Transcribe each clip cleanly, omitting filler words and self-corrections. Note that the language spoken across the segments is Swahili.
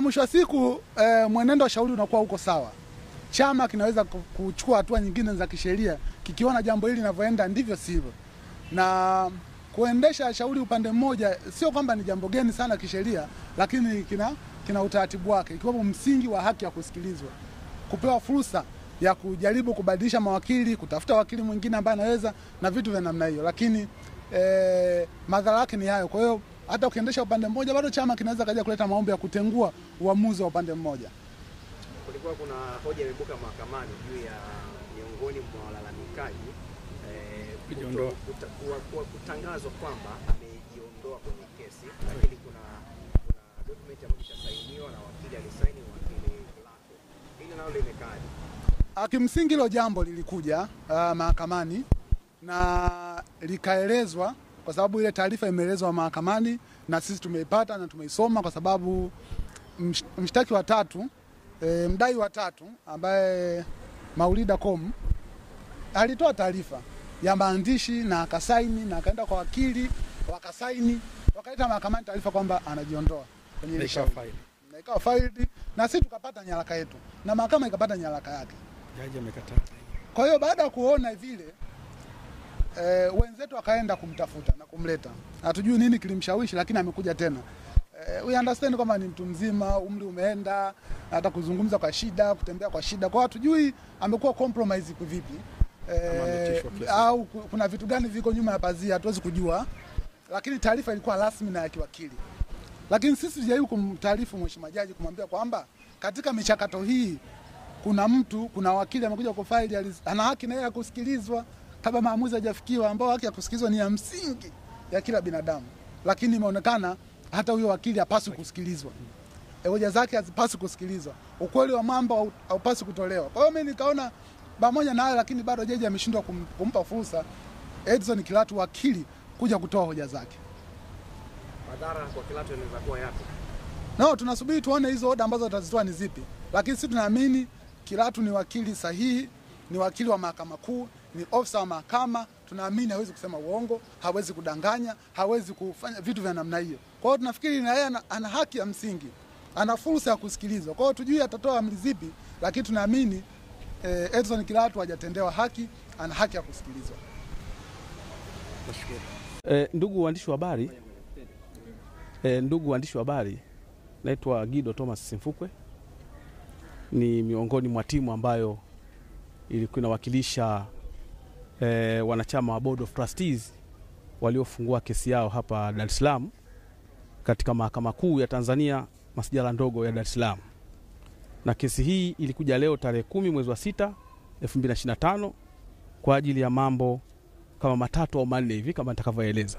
Mwisho wa siku mwenendo wa shauri unakuwa uko sawa. Chama kinaweza kuchukua hatua nyingine za kisheria kikiona jambo hili linavyoenda ndivyo sivyo. Na kuendesha shauri upande mmoja sio kwamba ni jambo geni sana kisheria, lakini kina utaratibu wake, ikiwa msingi wa haki ya kusikilizwa, kupewa fursa ya kujaribu kubadilisha mawakili, kutafuta wakili mwingine ambaye anaweza na vitu vya namna hiyo. Lakini madhara yake ni hayo. Kwa hiyo hata ukiendesha upande mmoja bado chama kinaweza kaja kuleta maombi ya kutengua uamuzi wa upande mmoja. Kulikuwa kuna hoja imebuka mahakamani juu ya miongoni mwa walalamikaji kutangazwa kwamba amejiondoa kwenye kesi, lakini kuna document ambayo itasainiwa na wakili alisaini wakili lako. Hili nalo limekaaje? Kimsingi hilo jambo lilikuja mahakamani na likaelezwa, kwa sababu ile taarifa imeelezwa mahakamani na sisi tumeipata na tumeisoma, kwa sababu mshtaki wa tatu, mdai wa tatu ambaye Maulida.com alitoa taarifa ya maandishi na akasaini na akaenda kwa wakili wakasaini, wakaleta mahakamani taarifa kwamba anajiondoa kwenye ile shauri. Na ikawa filed na sisi tukapata nyaraka yetu na mahakama ikapata nyaraka yake. Jaji amekataa. Kwa hiyo baada ya kuona vile wenzetu akaenda kumtafuta na kumleta. Hatujui nini kilimshawishi, lakini amekuja tena. We understand kwamba ni mtu mzima, umri umeenda, hata kuzungumza kwa shida, kutembea kwa shida. Kwa hatujui amekuwa compromise kwa vipi. Au kuna vitu gani viko nyuma ya pazia, hatuwezi kujua. Lakini taarifa ilikuwa rasmi na ya kiwakili. Lakini sisi tujaribu kumtaarifu mheshimiwa jaji kumwambia kwamba katika michakato hii kuna wakili amekuja kufaili, ana haki na yeye ya kusikilizwa kabla maamuzi hajafikiwa, ambao haki ya kusikilizwa ni ya msingi ya kila binadamu. Lakini imeonekana hata huyo wakili hapaswi kusikilizwa. Hoja zake hazipaswi kusikilizwa. Ukweli wa mambo haupaswi kutolewa. Kwa hiyo mimi nikaona pamoja na hayo, lakini bado jaji ameshindwa kumpa fursa Edson Kilatu wakili kuja kutoa hoja zake. Madhara kwa Kilatu yanaweza kuwa yapi? Tunasubiri tuone hizo hoja ambazo atazitoa ni zipi. Lakini sisi tunaamini Kilatu ni wakili sahihi, ni wakili wa mahakama kuu, ni ofisa wa mahakama. Tunaamini hawezi kusema uongo, hawezi kudanganya, hawezi kufanya vitu vya namna hiyo. Kwa hiyo tunafikiri na yeye ana haki ya msingi, ana fursa ya kusikilizwa. Kwa hiyo tujui atatoa amri zipi, lakini tunaamini Edson Kilatu hajatendewa haki, ana haki ya kusikilizwa. Ndugu waandishi wa habari, naitwa Guido Thomas Simfukwe. Ni miongoni mwa timu ambayo ilikuwa inawakilisha wanachama wa Board of Trustees waliofungua kesi yao hapa Dar es Salaam katika Mahakama Kuu ya Tanzania, Masjala ndogo ya Dar es Salaam. Na kesi hii ilikuja leo tarehe 10 mwezi wa 6 2025 kwa ajili ya mambo kama matatu au manne hivi kama nitakavyoeleza.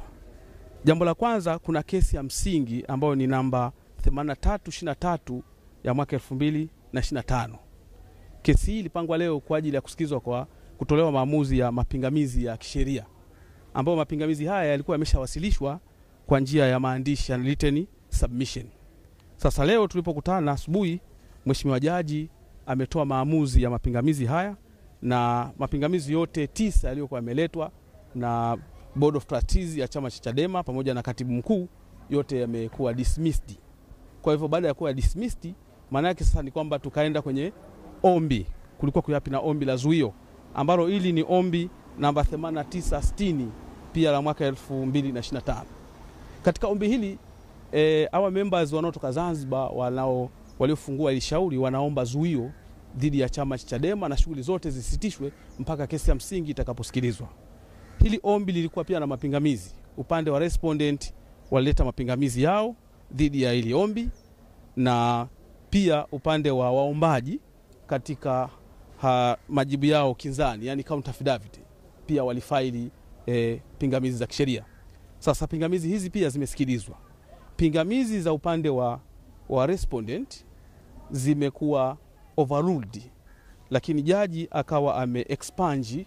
Jambo la kwanza, kuna kesi ya msingi ambayo ni namba 8323 ya mwaka 2025. Kesi hii ilipangwa leo kwa ajili ya kusikizwa kwa kutolewa maamuzi ya mapingamizi ya kisheria, ambayo mapingamizi haya yalikuwa yameshawasilishwa kwa njia ya maandishi ya written submission. Sasa leo tulipokutana asubuhi, mheshimiwa jaji ametoa maamuzi ya mapingamizi haya, na mapingamizi yote 9 yaliyokuwa yameletwa na Board of Trustees ya chama cha Chadema pamoja na katibu mkuu yote yamekuwa dismissed. Kwa hivyo baada ya kuwa dismissed, maana yake sasa ni kwamba tukaenda kwenye ombi. Kulikuwa kuyapi na ombi la zuio ambalo hili ni ombi namba 8960 pia la mwaka 2025. Katika ombi hili hawa members wanaotoka Zanzibar waliofungua ile shauri wanaomba zuio dhidi ya chama cha Chadema na shughuli zote zisitishwe mpaka kesi ya msingi itakaposikilizwa. Hili ombi lilikuwa pia na mapingamizi. Upande wa respondent walileta mapingamizi yao dhidi ya hili ombi, na pia upande wa waombaji katika majibu yao kinzani, yani counter affidavit, pia walifaili pingamizi za kisheria. Sasa pingamizi hizi pia zimesikilizwa. Pingamizi za upande wa respondent zimekuwa overruled, lakini jaji akawa ame-expunge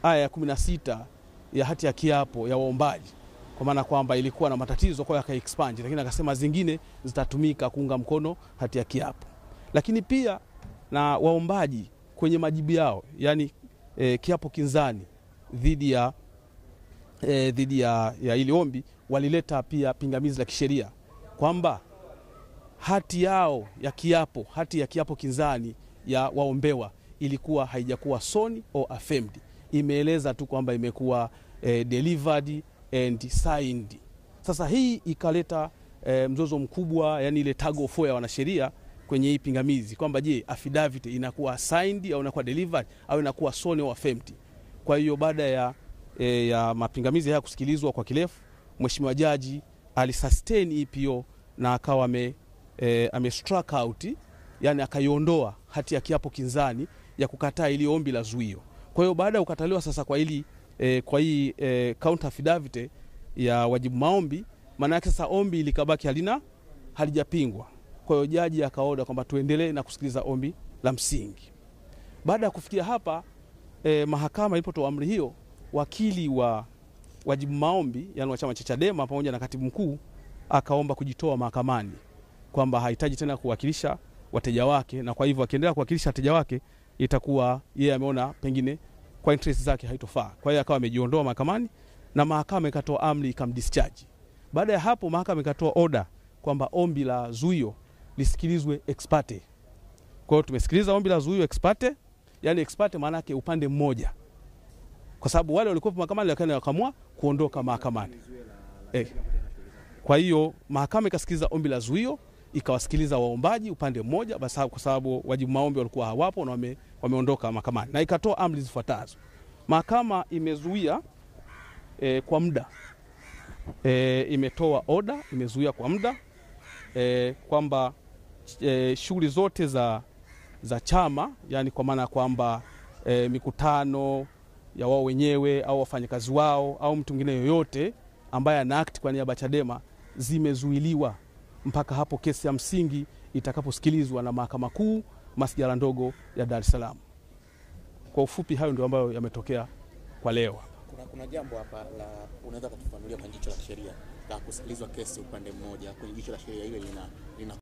aya 16 ya hati ya kiapo ya waombaji, kwa maana kwamba ilikuwa na matatizo, kwa hiyo aka-expunge, lakini akasema zingine zitatumika kuunga mkono hati ya kiapo. Lakini pia na waombaji kwenye majibu yao, yani kiapo kinzani dhidi ya ili ombi, walileta pia pingamizi la kisheria kwamba hati yao ya kiapo, hati ya kiapo kinzani ya waombewa ilikuwa haijakuwa sworn or affirmed. Imeeleza tu kwamba imekuwa delivered and signed. Sasa hii ikaleta mzozo mkubwa, yani ile tag of war ya wanasheria kwenye hii pingamizi kwamba je, affidavit inakuwa signed au inakuwa delivered au inakuwa sworn or affirmed. Kwa hiyo baada ya mapingamizi haya kusikilizwa kwa kirefu, Mheshimiwa Jaji alisustain EPO na akawa ame struck out, yani akaiondoa hati ya kiapo kinzani ya kukataa ili ombi la zuio. Kwa hiyo baada ya kukataliwa sasa kwa hii counter affidavit ya wajibu maombi, maana yake sasa ombi likabaki halijapingwa. Kwa hiyo jaji akaoda kwamba tuendelee na kusikiliza ombi la msingi. Baada ya kufikia hapa mahakama ilipotoa amri hiyo, wakili wa wajibu maombi, yani wa chama cha Chadema pamoja na katibu mkuu, akaomba kujitoa mahakamani kwamba hahitaji tena kuwakilisha wateja wake, na kwa hivyo akiendelea kuwakilisha wateja wake itakuwa yeye ameona pengine kwa interest zake haitofaa. Kwa hiyo akawa amejiondoa mahakamani na mahakama ikatoa amri ikamdischarge. Baada ya hapo mahakama ikatoa order kwamba ombi la zuio lisikilizwe ex parte. Kwa hiyo tumesikiliza ombi la zuio ex parte, yani ex parte maana yake upande mmoja. Kwa sababu wale walikuwa mahakamani wakaamua kuondoka mahakamani. Kwa hiyo mahakama ikasikiliza ombi la zuio, ikawasikiliza waombaji upande mmoja kwa sababu wajibu maombi walikuwa hawapo na wameondoka mahakamani, na ikatoa amri zifuatazo. Mahakama imezuia kwa muda, imetoa order, imezuia kwa muda kwamba shughuli zote za chama, yani kwa maana kwamba mikutano ya wao wenyewe au wafanyakazi wao au mtu mwingine yoyote ambaye ana act kwa niaba ya Chadema zimezuiliwa mpaka hapo kesi ya msingi itakaposikilizwa na Mahakama Kuu Masjala ndogo ya Dar es Salaam. Kwa ufupi hayo ndio ambayo yametokea kwa leo. Kuna jambo hapa la unaweza kutufanulia kwa jicho la sheria la kusikilizwa kesi upande mmoja, kwenye jicho la sheria ile lina